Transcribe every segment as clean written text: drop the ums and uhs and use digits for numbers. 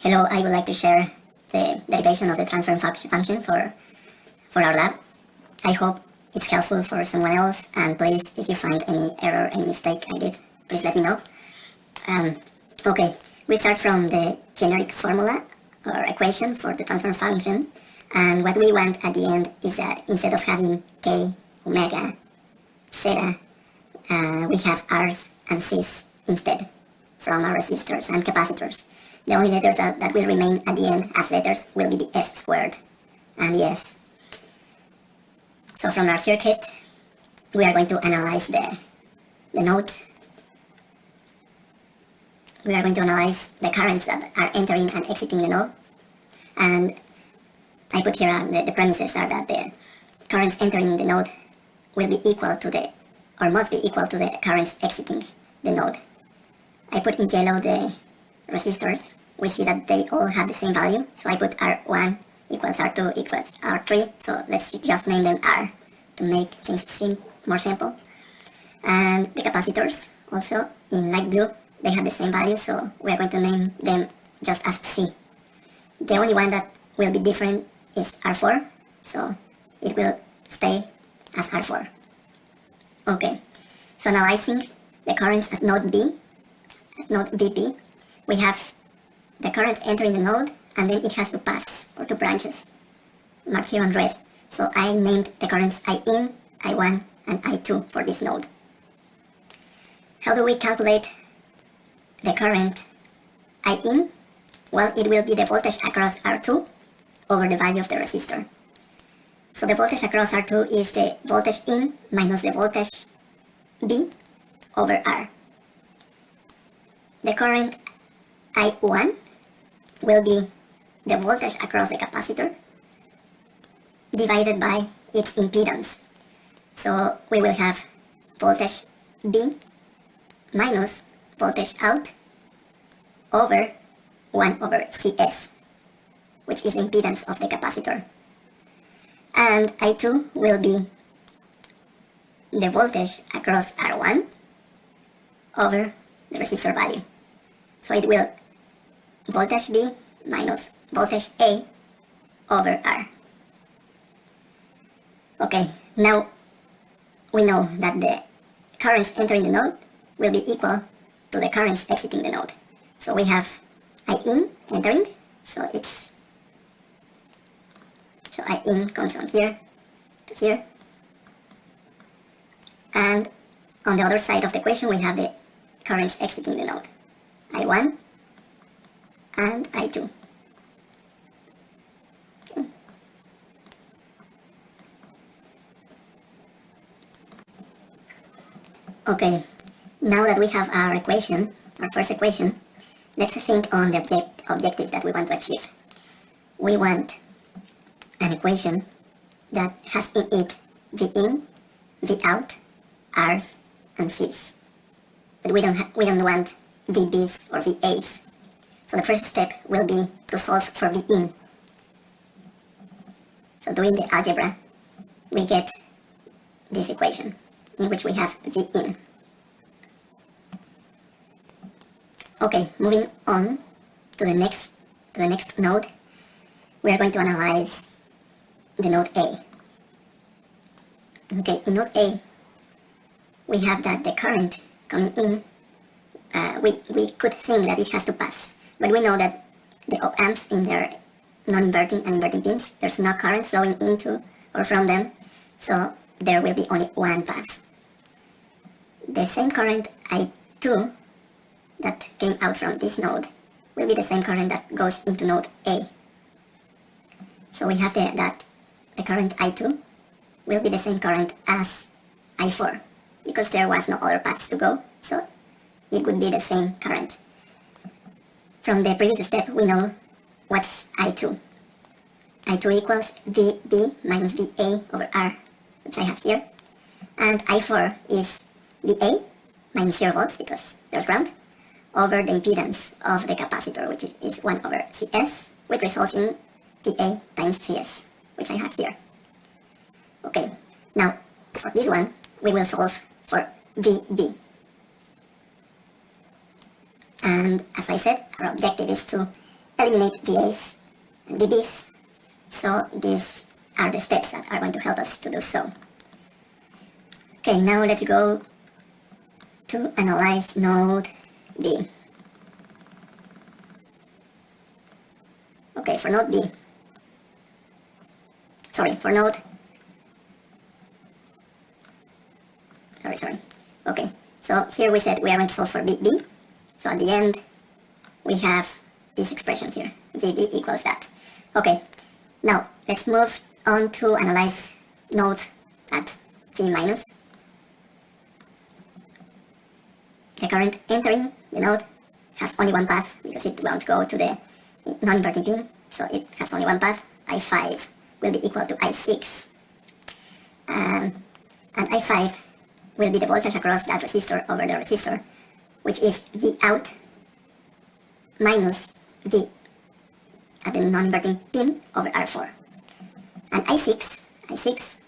Hello, I would like to share the derivation of the transfer function for our lab. I hope it's helpful for someone else, and please, if you find any error, any mistake I did, please let me know. Okay, we start from the generic formula or equation for the transfer function, and what we want at the end is that instead of having k, omega, zeta, we have r's and c's instead from our resistors and capacitors. The only letters that will remain at the end as letters will be the s squared and the s. So from our circuit, we are going to analyze the nodes. We are going to analyze the currents that are entering and exiting the node. And I put here the premises are that the currents entering the node will be equal to the, or must be equal to the currents exiting the node. I put in yellow the resistors. We see that they all have the same value, so I put R1 equals R2 equals R3, so let's just name them R to make things more simple. And the capacitors also in light blue, they have the same value, so we are going to name them just as C. The only one that will be different is R4, so it will stay as R4. Okay, so analyzing the currents at node B, at node VB, we have the current entering the node, and then it has to pass, or two branches, marked here on red. So I named the currents I in, I1, and I2 for this node. How do we calculate the current I in? Well, it will be the voltage across R2 over the value of the resistor. So the voltage across R2 is the voltage in minus the voltage B over R. The current I1 will be the voltage across the capacitor divided by its impedance. So we will have voltage B minus voltage out over 1 over CS, which is the impedance of the capacitor. And I2 will be the voltage across R1 over the resistor value. So it will voltage B minus voltage A over R. Okay, now we know that the currents entering the node will be equal to the currents exiting the node. So we have I in entering, so I in comes from here to here. And on the other side of the equation we have the currents exiting the node, I1 and I2. Okay, now that we have our equation, our first equation, let's think on the objective that we want to achieve. We want an equation that has in it V in, V out, R's, and C's. But we don't want VB's or VA's. So the first step will be to solve for V in. So doing the algebra, we get this equation in which we have V in. Okay, moving on to the next node, we are going to analyze the node A. Okay, in node A, we have that the current coming in, we could think that it has to pass, but we know that the op-amps in their non-inverting and inverting pins, there's no current flowing into or from them, so there will be only one path. The same current I2 that came out from this node will be the same current that goes into node A. So we have that the current I2 will be the same current as I4 because there was no other paths to go, so it would be the same current. From the previous step we know what's I2. I2 equals VB minus VA over R, which I have here, and I4 is VA minus 0 volts because there's ground, over the impedance of the capacitor, which is 1 over CS, which results in VA times CS, which I have here. Okay, now for this one, we will solve for VB. And as I said, our objective is to eliminate VAs and VBs. So these are the steps that are going to help us to do so. Okay, now let's go to analyze node B. Okay, for node B. For node. Okay, so here we said we are going to solve for VB. So at the end, we have this expression here. VB equals that. Okay, now let's move on to analyze node at V minus. The current entering the node has only one path because it won't go to the non-inverting pin. So it has only one path. I5 will be equal to I6. And I5 will be the voltage across that resistor over the resistor, which is V out minus V at the non-inverting pin over R4. And I6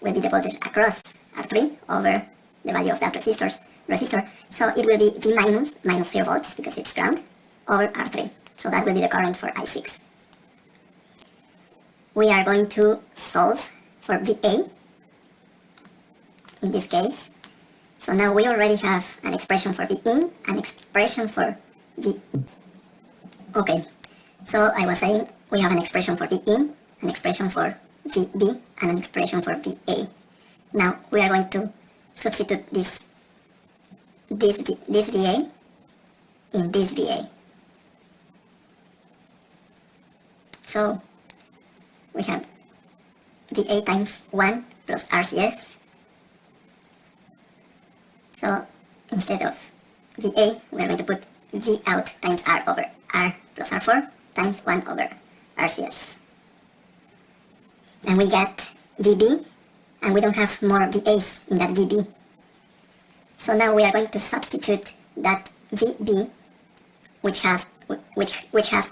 will be the voltage across R3 over the value of that resistor. So it will be V minus 0 volts because it's ground over R3. So that will be the current for I6. We are going to solve for VA in this case. So now we already have an expression for V in, an expression for V. Okay, so I was saying we have an expression for V in, an expression for VB, and an expression for VA. Now we are going to substitute this VA in this VA. So we have VA times 1 plus RCS. So instead of VA, we are going to put V out times R over R plus R4 times 1 over RCS. And we get VB, and we don't have more VAs in that VB. So now we are going to substitute that VB, which has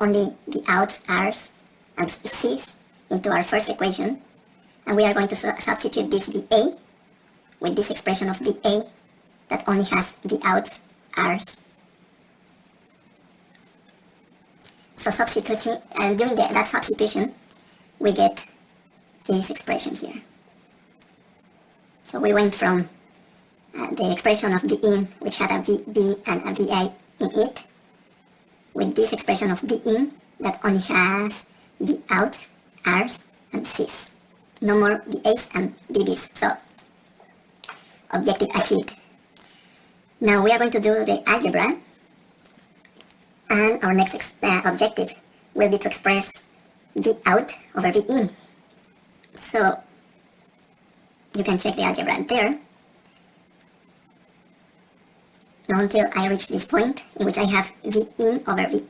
only the outs, R's, and C's into our first equation, and we are going to substitute this VA with this expression of VA that only has the outs, R's. So substituting, and during that substitution, we get this expression here. So we went from the expression of V in, which had a VB and a VA in it, with this expression of V in that only has V outs, R's, and C's. No more VAs and VBs. So objective achieved. Now we are going to do the algebra, and our next objective will be to express V out over V in. So you can check the algebra there. Now until I reach this point in which I have V in over V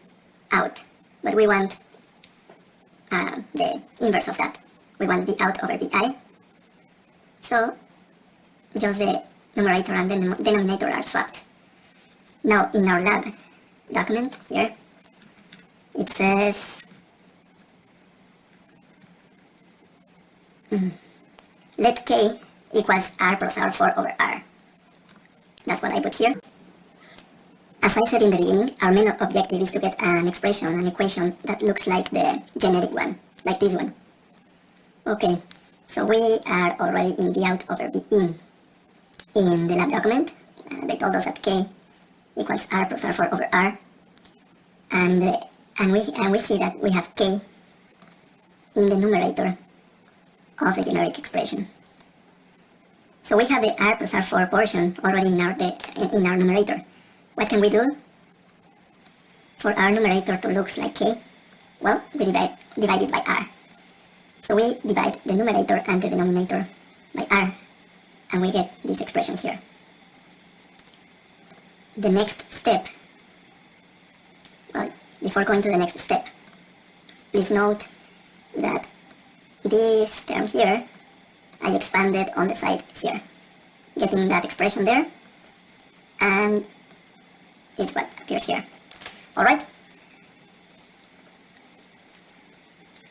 out. But we want the inverse of that. We want V out over VI. So just the numerator and the denominator are swapped. Now in our lab document here, it says let K equals R plus R4 over R. That's what I put here. As I said in the beginning, our main objective is to get an equation that looks like the generic one, like this one. Okay, so we are already in V out over V in. In the lab document, they told us that K equals R plus R4 over R, and we see that we have K in the numerator of the generic expression. So we have the R plus R4 portion already in our numerator. What can we do for our numerator to look like K? Well, we divide it by R. So we divide the numerator and the denominator by R, and we get this expression here. The next step, well, before going to the next step, please note that this term here, I expanded on the side here, getting that expression there, and it's what appears here. Alright?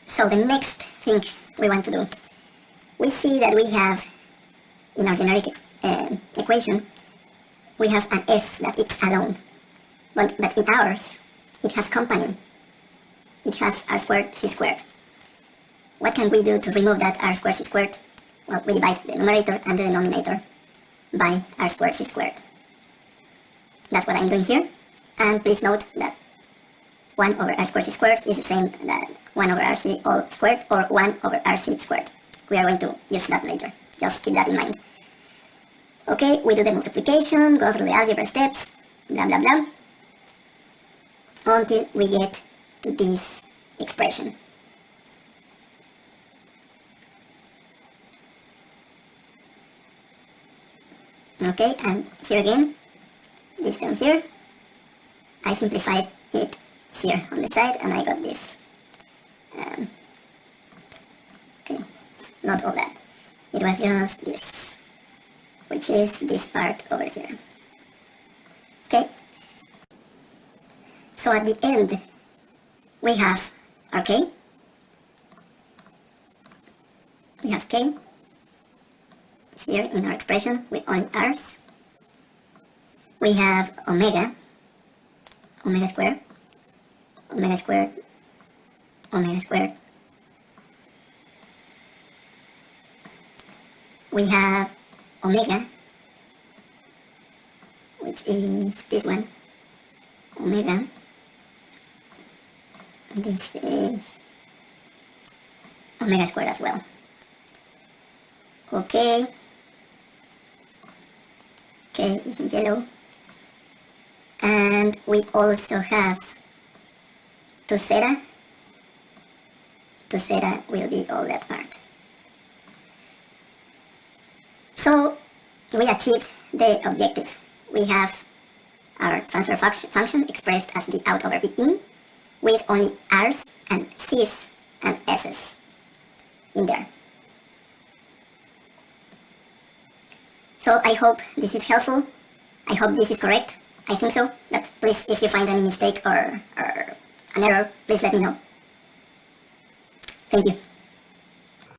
So the next thing we want to do, we see that we have, in our generic equation, we have an S that it's alone. But in ours, it has company. it has r squared c squared. What can we do to remove that r squared c squared? Well, we divide the numerator and the denominator by r squared c squared. That's what I'm doing here. And please note that 1 over r squared c squared is the same as 1 over rc all squared or 1 over rc squared. We are going to use that later. Just keep that in mind. Okay, we do the multiplication, go through the algebra steps, blah blah blah, until we get to this expression. Okay, and here again, this term here, I simplified it here on the side and I got this. Okay, not all that. It was just this, which is this part over here. Okay, so at the end, we have our k. We have k here in our expression with only r's. We have omega squared, omega squared, omega squared. We have omega, which is this one, omega. This is omega squared as well. Okay. K is in yellow. And we also have 2 zeta. 2 zeta will be all that part. So we achieved the objective. We have our transfer function expressed as the out over the in, with only r's and c's and s's in there. So I hope this is helpful. I hope this is correct. I think so, but please, if you find any mistake or an error, please let me know. Thank you.